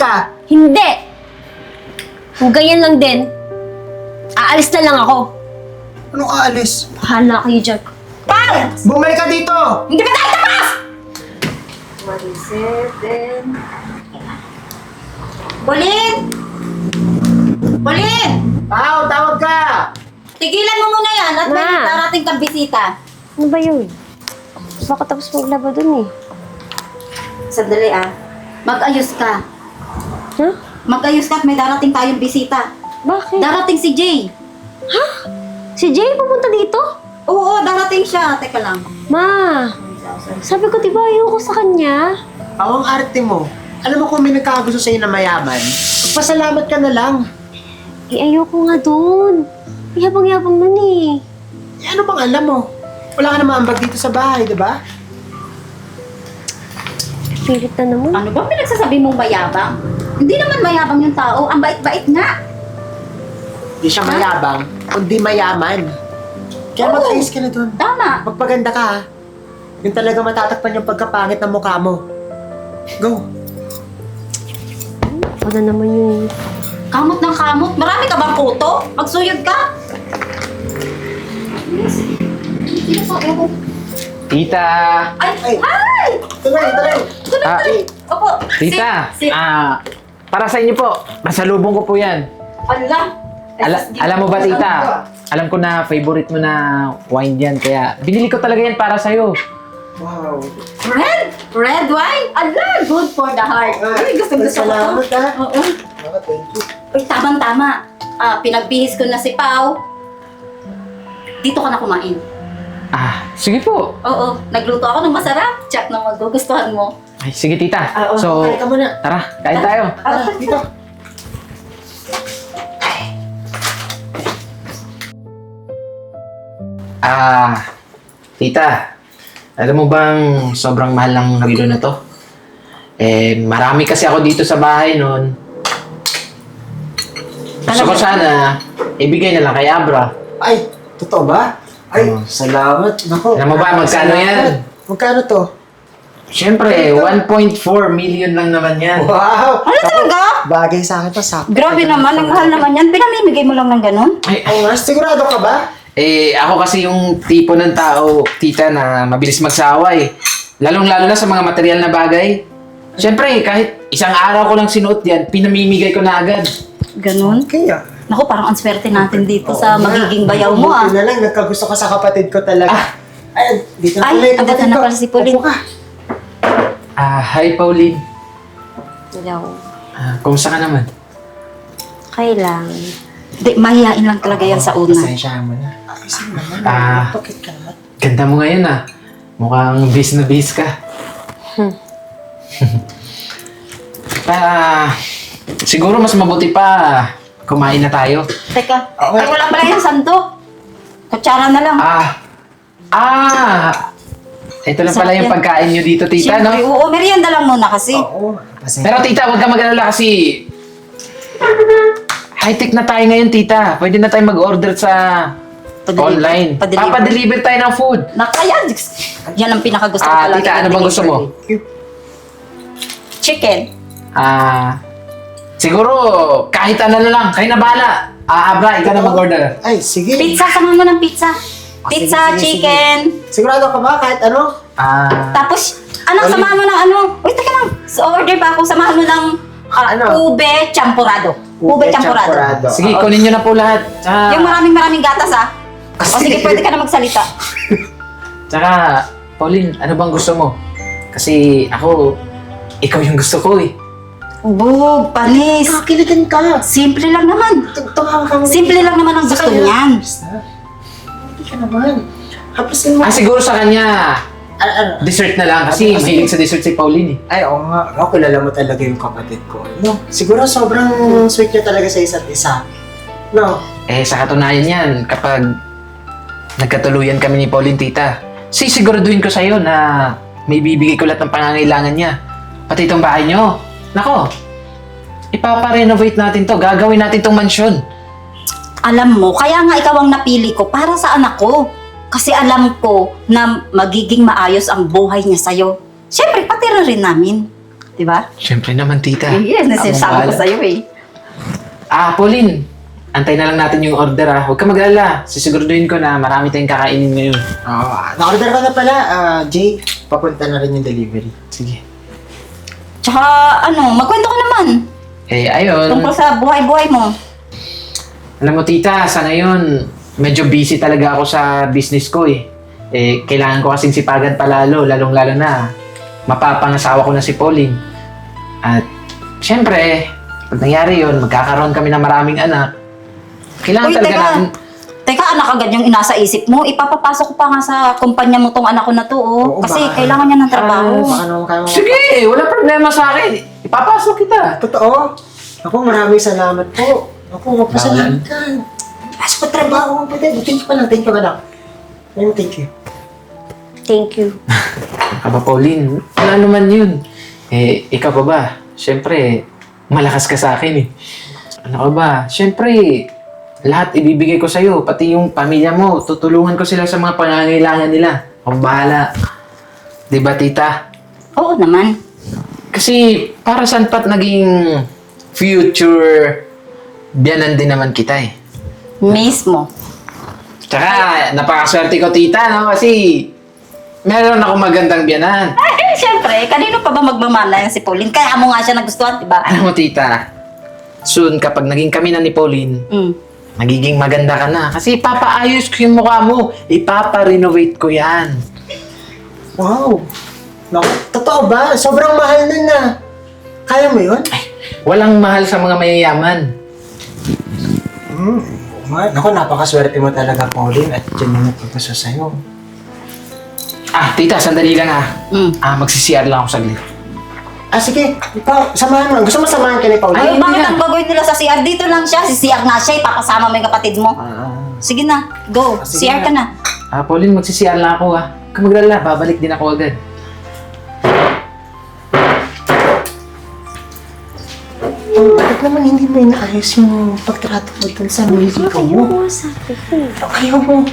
ka. Hindi! Kung ganyan lang din, aalis na lang ako. Anong aalis? Bahala kayo dyan. Pao! Bumalik ka dito! Hindi ba tayo tapos? 47. Bolin! Bolin! Pao, tawag ka! Tigilan mo muna yan at may Ma. darating kang bisita. Ano ba yun? Baka tapos maglaba dun eh. Sandali mag-ayos ka. Huh? Mag-ayos ka at may darating tayong bisita. Bakit? Darating si Jay. Si Jay pupunta dito? Oo, darating siya. Teka lang. Ma, sabi ko diba ayoko sa kanya? Pao, ang arte mo. Alam mo kung may nagkakagusto sa'yo na mayaman, magpasalamat ka na lang. Eh ayoko nga dun. Yabang-yabang nun eh. Eh, ano bang alam mo? Wala ka naman ambag dito sa bahay, di ba? Pilit na naman. Ano ba pinagsasabi mong mayabang? Hindi naman mayabang yung tao. Ang bait-bait nga. Di siya mayabang, kundi mayaman. Kaya Oo. mag-ayos ka na dun. Tama. Magpaganda ka, ha? Yung talaga matatakpan yung pagkapangit ng mukha mo. Go! Ano naman yung... Kamot ng kamot. Marami ka bang puto? Magsuyod ka. Tita! Ay! Hi! Tuloy! Opo. Tita! Si... Para sa inyo po. Masalubong ko po yan. Ala. Alam mo ba, tita? Alam ko na favorite mo na wine yan. Kaya binili ko talaga yan para sa'yo. Wow! Red? Red wine? Ala, good for the heart. Ay, gusto ko Salamat, to. ha? Oo. Thank you. Uy, tamang-tama. Pinagbihis ko na si Pao. Dito ka na kumain. Sige po. Oo, nagluto ako ng masarap. Check na magugustuhan mo. Ay, sige, tita. Oo, So, kain ka muna. tara, kain tayo. Dito. Tita. Alam mo bang sobrang mahal ng relo na to? Marami kasi ako dito sa bahay noon. Gusto ko sana, ibigay na lang kay Abra. Ay, totoo ba? Ay, Oo. salamat. Nako. Alam mo ba, magkano yan? Magkano to? Siyempre, 1.4 million lang naman yan. Wow! Ano talaga? Bagay sa akin to, sakto. Grabe naman, ang mahal naman yan. Pinamimigay mo lang ng ganun? Ay, Oo nga, sigurado ka ba? ako kasi yung tipo ng tao, tita, na mabilis magsawa eh. Lalong-lalo na sa mga material na bagay. Siyempre, kahit isang araw ko lang sinuot yan, pinamimigay ko na agad. Ganun? Kaya. Naku, parang ang swerte natin dito sa Oo nga. magiging bayaw mo Buti na lang, nagkagusto ka sa kapatid ko talaga. Ay, dito na Ay, pala yung andito kapatid na ko. pala si Pauline. Upo ka. Hi, Pauline. Hello. Kumusta ka naman? Kailang. Di, mahihain lang talaga yan sa una. Pasensya mo na. Ayusin naman. Bakit ka naman? Ganda mo ngayon ah. Mukhang bis na bis ka. Siguro mas mabuti pa kumain na tayo. Teka, Oo. ay wala pala yung sandok. Kutsara na lang. Ito lang pala yung Sarap yan. pagkain nyo dito, tita, no? Siyempre, oo, merienda lang muna kasi. Oo. Pasensya. Pero tita, huwag ka mag-alala kasi high-tech na tayo ngayon, tita. Pwede na tayo mag-order sa online. Papadeliver tayo ng food. Nakaya, yan ang pinakagusto ko talaga. Tita, ano bang gusto mo? Chicken. Siguro, kahit ano na lang. Kayo na bahala. Abra, ikaw na mag-order. Ay, sige. Pizza, samahan mo ng pizza. Pizza, sige, chicken. Sigurado ka ba kahit ano? Tapos, samahan mo ng ano? Wait, teka lang. So, order pa ako. Samahan mo ng Ano? ube champurado. Ube champurado. Sige, kunin nyo na po lahat. Yung maraming gatas, ha? O sige, pwede ka na magsalita. Tsaka, Pauline, ano bang gusto mo? Kasi ako, ikaw yung gusto ko eh. Bug, panis. Kakiligan ka. Simple lang naman. Tugtungan ka. Simple lang naman ang gusto niyan. Hindi ka naman. Hapusin mo. Siguro sa kanya, Ano? dessert na lang. Kasi mahilig sa dessert si Pauline eh. Ay, oo nga. Ako, kilala mo talaga yung kapatid ko. No? Siguro sobrang sweet niyo talaga sa isa't isa. No? Sa katunayan yan, kapag nagkatuluyan kami ni Pauline, tita, sisiguraduhin ko sa'yo na may bibigay ko lahat ng pangangailangan niya. Pati itong bahay niyo. Nako, ipaparenovate natin to. Gagawin natin tong mansyon. Alam mo, kaya nga ikaw ang napili ko para sa anak ko. Kasi alam ko na magiging maayos ang buhay niya sa'yo. Siyempre, pati rin namin. Di ba? Siyempre naman, tita. Yes, nasasabi ko bahala. sa'yo eh. Pauline, antay na lang natin yung order Huwag ka mag-alala. Sisiguraduhin ko na marami tayong kakainin ngayon. Na-order ko na pala. Jay, papunta na rin yung delivery. Sige. Tsaka magkwento ka naman. Ayun. Tungkol sa buhay-buhay mo. Alam mo, tita, sa ngayon, medyo busy talaga ako sa business ko kailangan ko kasing sipagan palalo, lalong-lalo na mapapangasawa ko na si Pauline. At, syempre, pag nangyari yun, magkakaroon kami ng maraming anak. Kailangan Uy, talaga teka. natin... Teka, anak agad yung inasa isip mo. Ipapapasok ko pa nga sa kumpanya mo tong anak ko na to, Oo, Kasi baka- kailangan niya ng trabaho. Baka naman kayo Sige, wala problema sa akin. Ipapasok kita. Totoo. Ako, maraming salamat po. Ako, magpasalamat ka. Pasok pa trabaho. Thank you pa lang. Thank you pa lang. Thank you. Thank you. Aba, Pauline, wala naman yun. Ikaw pa ba? Siyempre, malakas ka sa akin Ano ka ba? Siyempre, lahat ibibigay ko sa'yo. Pati yung pamilya mo, tutulungan ko sila sa mga pangangailangan nila. Ang bahala. Diba, tita? Oo naman. Kasi, para saan pa't naging future biyanan din naman kita Mismo. Tsaka, napakaswerte ko, tita, no? Kasi, meron ako magandang biyanan. Ay, syempre, kanino pa ba magmamala yan si Pauline? Kaya mo nga siya nagustuhan, diba? Alam mo, tita, soon, kapag naging kami na ni Pauline, magiging maganda ka na. Kasi ipapaayos ko yung mukha mo. Ipapa-renovate ko yan. Wow. Naku, totoo ba? Sobrang mahal nun na. Kaya mo yun? Walang mahal sa mga mayayaman. Naku, napakaswerte mo talaga, Pauline. At dyan mo nagpapasa sa'yo. Tita, sandali lang Magsi-CR lang ako saglit. Sige. Ikaw, samahan mo. Gusto mo samahan ka ni Pauline? Ay, hindi bakit na. ang gagawin nila sa CR? Dito lang siya. Si CR nga siya. Ipapasama mo yung kapatid mo. Sige na. Go. Sige CR na. ka na. Pauline, magsi-CR lang ako Kung maglala, babalik din ako agad. Bakit naman hindi mo inaayos yung pagtrato mo dun sa mga mo? Sabi ko. Ayaw mo.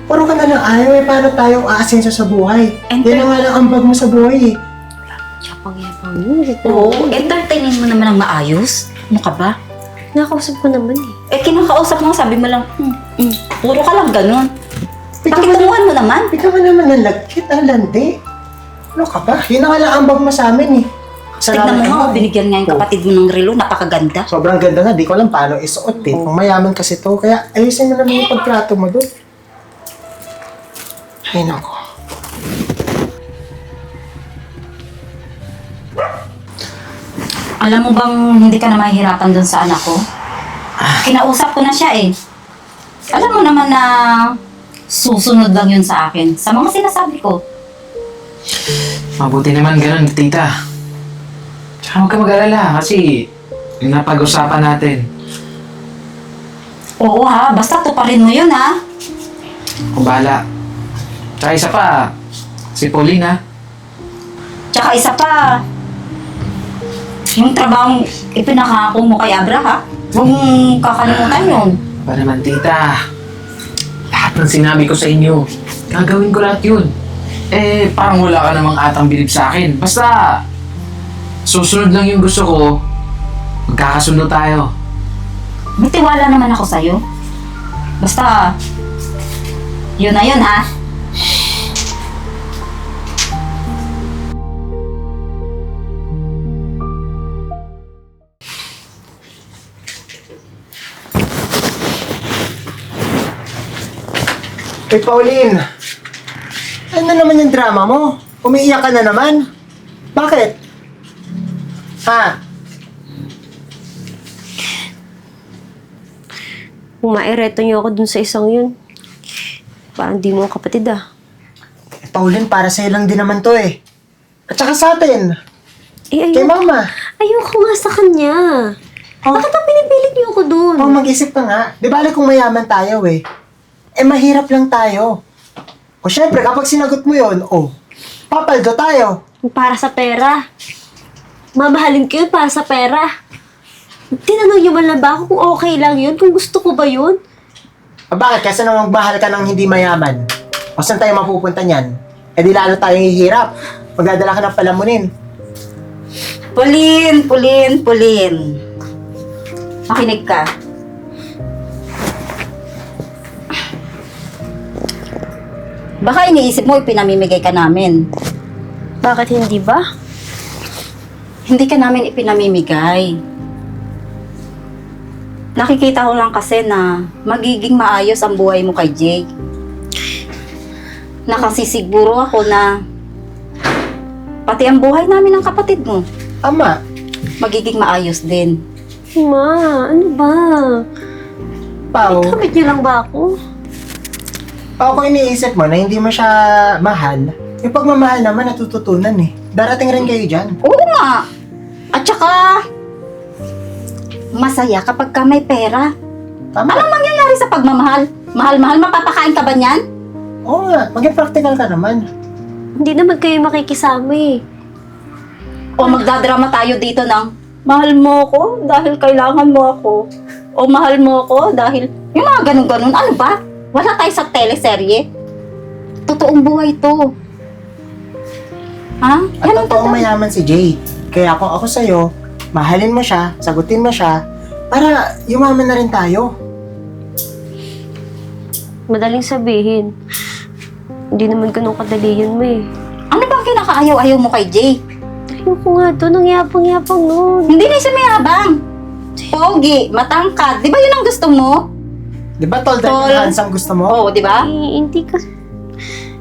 Puro ka na lang ayaw Paano tayo aasenso sa buhay? Enter- Yan na nga lang ang bag mo sa buhay Yapang-yapang yun. Oo. Entertainin mo naman ang maayos. Ano ka ba? Nakausap ko naman Kinakausap mo, sabi mo lang, puro ka lang ganun. Ikaw Pakitunguhan mo naman. Ikaw naman ang lagkit, ang landi. Ano ka ba? Yun na nga lang ang bag mo sa amin Tignan mo nga, binigyan nga yung kapatid mo ng relo. Napakaganda. Sobrang ganda nga, di ko alam paano isuot Kung mayaman kasi to, kaya ayusin mo naman yung pagtrato mo doon. Ay, nako. Alam mo bang hindi ka na mahihirapan dun sa anak ko? Kinausap ko na siya Alam mo naman na susunod lang yun sa akin. Sa mga sinasabi ko. Mabuti naman ganun, tita. Tsaka huwag ka mag-alala kasi yung napag-usapan natin. Oo basta tuparin mo yun Kung bahala. Tsaka isa pa, si Pauline Tsaka isa pa, yung trabahong ipinakako mo kay Abra Huwag mong kakalimutan yun. Ba naman, tita? Lahat ng sinabi ko sa inyo, gagawin ko lahat yun. Parang wala ka namang atang bilib sa akin. Basta, susunod lang yung gusto ko, magkakasunod tayo. May tiwala naman ako sa'yo. Basta, yun na yun Pauline, ano naman yung drama mo? Umiiyak ka na naman? Bakit? Kung maireto niyo ako dun sa isang yun, parang di mo ako kapatid Pauline, para sa'yo lang din naman to At saka sa atin, kay ayoko. mama. Ayoko nga sa kanya. Bakit ang pinipilit niyo ako dun? Mag-isip ka nga. Di bali kung mayaman tayo mahirap lang tayo. O syempre, kapag sinagot mo yun, papaldo tayo. Para sa pera. Mamahalin ko yun para sa pera. Tinanong niyo man lang ba ako kung okay lang yun? Kung gusto ko ba yun? Bakit? Kasi nang magmahal ka ng hindi mayaman. O saan tayo mapupunta niyan? Di lalo tayong hihirap. Magdadala ka ng palamunin. Pulin. Makinig ka. Baka iniisip mo ipinamimigay ka namin. Bakit hindi ba? Hindi ka namin ipinamimigay. Nakikita ko lang kasi na magiging maayos ang buhay mo kay Jay. Nakasisiguro ako na pati ang buhay namin ng kapatid mo, Ama, magiging maayos din. Ma, ano ba? Pao, Kapit niyo lang ba ako? kung iniisip mo na hindi mo siya mahal, yung pagmamahal naman natututunan eh. Darating rin kayo dyan. Oo nga. At saka, masaya kapag ka may pera. Tama. Anong mangyayari sa pagmamahal? Mahal-mahal, mapapakain ka ba niyan? Oo nga, maging practical ka naman. Hindi naman kayo makikisama eh. O magdadrama tayo dito ng, mahal mo ako dahil kailangan mo ako. O mahal mo ako dahil, yung mga ganun-ganun, ano ba? Wala tayo sa teleserye. Totoong buhay to. Ha? At Yan ang totoong totoo. mayaman si Jay. Kaya kung ako sa'yo, mahalin mo siya, sagutin mo siya, para yumaman na rin tayo. Madaling sabihin. Hindi naman ganun kadali yun, eh. Ano bang kinakaayaw-ayaw mo kay Jay? Ayoko nga to, nang yapang-yapang nun. Hindi na siya mayabang. Pogi, matangkad. Di ba yun ang gusto mo? Di ba tall Tall. and handsome gusto mo? Oo, di ba? Eh, hindi ka...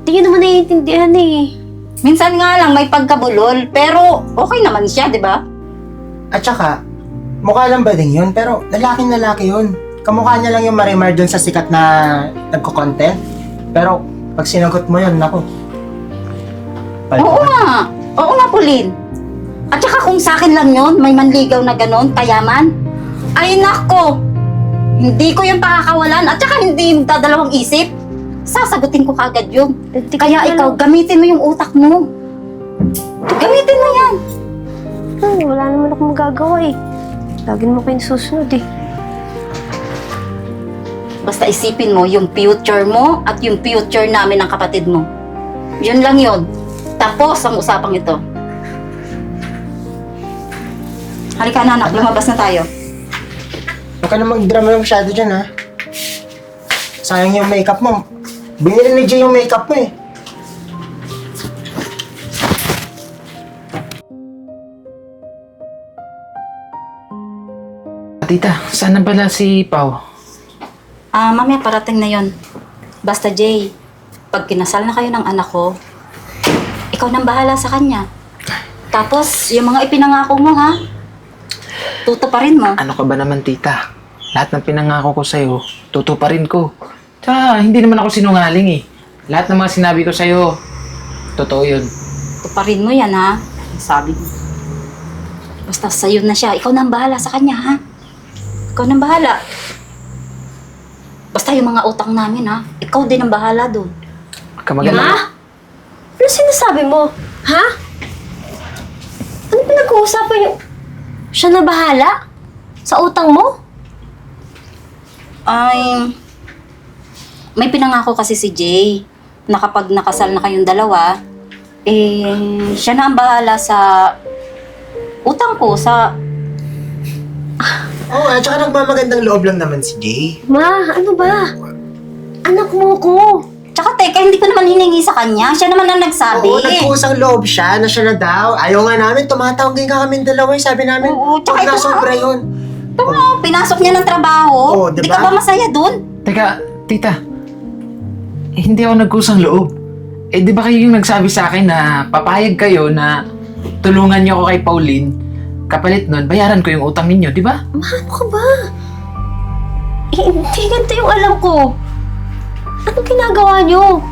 Hindi yun naman naiintindihan eh. Minsan nga lang may pagkabulol, pero okay naman siya, di ba? At saka, mukha lang ba din yun? Pero lalaking lalaki yun. Kamukha niya lang yung Marimar dun sa sikat na nagko-content. Pero pag sinagot mo yun, naku. Oo nga, Pauline. At saka kung sa akin lang yun, may manligaw na ganon, kayaman. Ay nako, hindi ko yung pakakawalan at saka hindi yung dadalawang isip. Sasagutin ko kagad yun. Kaya ikaw, gamitin mo yung utak mo. Gamitin mo yan. Wala naman ako magagawa eh. Lagi naman kayo susunod eh. Basta isipin mo yung future mo at yung future namin ng kapatid mo. Yun lang yun. Tapos ang usapang ito. Halika na anak, lumabas na tayo. Huwag ka na mag-drama masyado dyan, ha? Sayang yung makeup mo. Binili ni Jay yung makeup mo, eh. Tita, saan na pala si Pao? Mamaya parating na yon. Basta Jay, pag kinasal na kayo ng anak ko, ikaw nang bahala sa kanya. Tapos, yung mga ipinangako mo ha, tutuparin mo. Ano ka ba naman, tita? Lahat ng pinangako ko sa'yo, tutuparin ko. Tsaka, hindi naman ako sinungaling eh. Lahat ng mga sinabi ko sa'yo, totoo yun. Tuparin mo yan ha, sabi mo. Basta sa'yo na siya, ikaw nang bahala sa kanya ha. Ikaw nang bahala. Basta yung mga utang namin ha, ikaw din ang bahala doon. Huwag ka mag-alala. Ma? Ano sinasabi mo? Ha? Ano pinag-uusapan yung... Siya na bahala? Sa utang mo? Ay, may pinangako kasi si Jay na kapag nakasal na kayong dalawa, siya na ang bahala sa utang ko, sa... Oo, at saka nagmamagandang loob lang naman si Jay. Ma, ano ba? Anak mo ko. Tsaka teka, hindi ko naman hiningi sa kanya. Siya naman ang nagsabi. Oo, nagkusang loob siya na siya na daw. Ayaw nga namin, tumatawag din ka kami dalawa. Sabi namin, Oo, tsaka huwag na ito sobra yun. Tama, pinasok niya ng trabaho. Oo, Di diba? ka ba masaya dun? Teka, tita. Hindi ako nagkusang loob. Di ba kayo yung nagsabi sa akin na papayag kayo na tulungan niyo ako kay Pauline? Kapalit nun, bayaran ko yung utang ninyo, di ba? Ma, ano ka ba? Hindi ganito yung alam ko. Anong ginagawa niyo?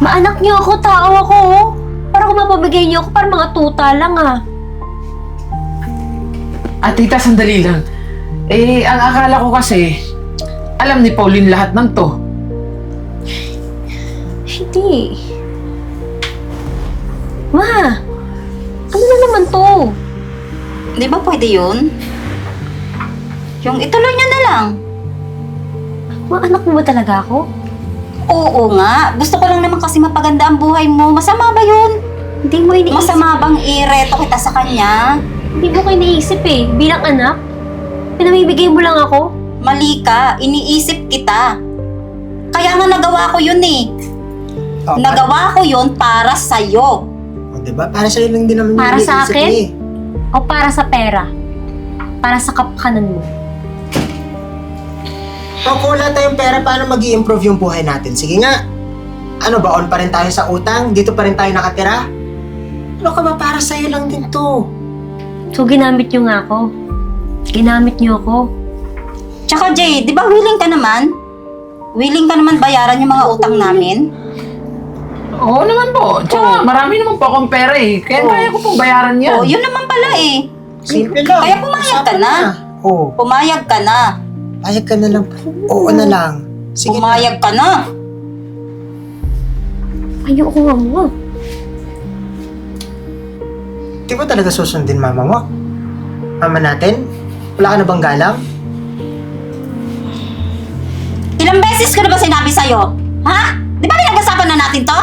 Maanak niyo ako, tao ako, oh. Para kung mapabigay niyo ako, para mga tuta lang, ah. Tita, sandali lang. Ang akala ko kasi, alam ni Pauline lahat ng to. Hindi. Ma, ano na naman to? Di ba pwede yun? Yung ituloy niya na lang. Ma, anak mo ba talaga ako? Oo nga. Gusto ko lang naman kasi mapaganda ang buhay mo. Masama ba yun? Hindi mo iniisip. Masama bang ireto kita sa kanya? Hindi mo ko iniisip eh. Bilang anak, pinamimigay mo lang ako. Mali ka, iniisip kita. Kaya nga nagawa ko yun eh. Oh, Nagawa ko yun para sa'yo. O, diba? Para sa'yo lang din naman yung Para sa iniisip akin? niya eh. O para sa pera. Para sa kapakanan mo. Kung wala tayong pera, paano mag-i-improve yung buhay natin? Sige nga. Ano ba, on pa rin tayo sa utang? Dito pa rin tayo nakatira? Ano ka ba, para sa'yo lang din to. So ginamit niyo nga ako. Ginamit niyo ako. Tsaka Jay, di ba willing ka naman? Willing ka naman bayaran yung mga utang namin? Oo naman po. Tsaka marami naman po akong pera eh. Kaya kaya ko pong bayaran yan. Oh, yun naman pala eh. Simple lang. Kaya pumayag ka Usapan na. Oo. Pumayag ka na. Payag ka na lang. Oo na lang. Sige na. Pumayag ka na. Ayoko nga mo. Di ba talaga susundin mama mo? Mama natin? Wala ka na bang galang? Ilang beses ko na ba sinabi sa'yo? Ha? Di ba pinag-usapan na natin to?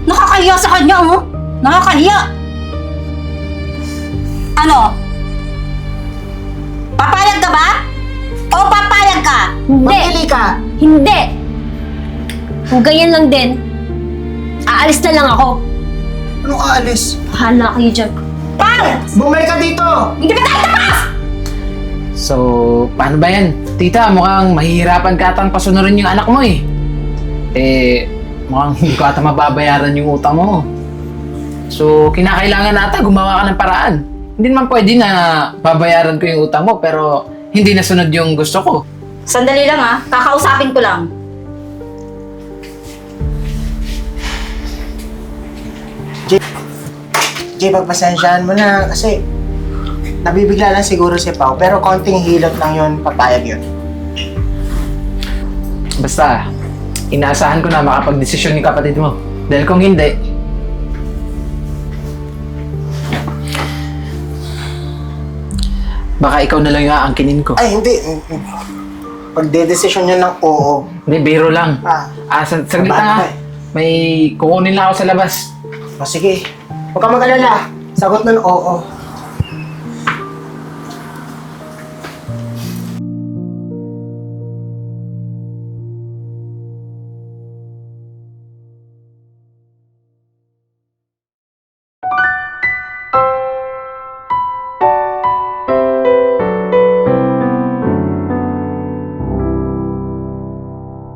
Nakakahiya sa kanya, oh. Nakakahiya. Ano? Papayag ka ba? O papayag ka? Hindi! Mamili ka! Hindi! Kung ganyan lang din, aalis na lang ako. Anong aalis? Bahala kayo dyan. Pang! Bumalik ka dito! Hindi ba tayo tapos? So, paano ba yan? Tita, mukhang mahihirapan ka atang pasunurin yung anak mo eh. Mukhang hindi ko ata mababayaran yung utang mo. So, kinakailangan ata gumawa ka ng paraan. Hindi naman pwede na babayaran ko yung utang mo pero hindi nasunod yung gusto ko. Sandali lang ah, kakausapin ko lang. Jay, pagpasensyahan mo na kasi nabibigla lang siguro si Pao pero konting hilot lang yun, papayag yun. Basta, inaasahan ko na makapag-desisyon yung kapatid mo. Dahil kung hindi, baka ikaw na lang yung aangkinin ko. Ay, hindi. Pagdedesisyon niya ng oo. Hindi, biro lang. Saglit Babae na ka nga. eh. May kukunin lang ako sa labas. O sige, huwag ka mag-alala. Sagot nun oo.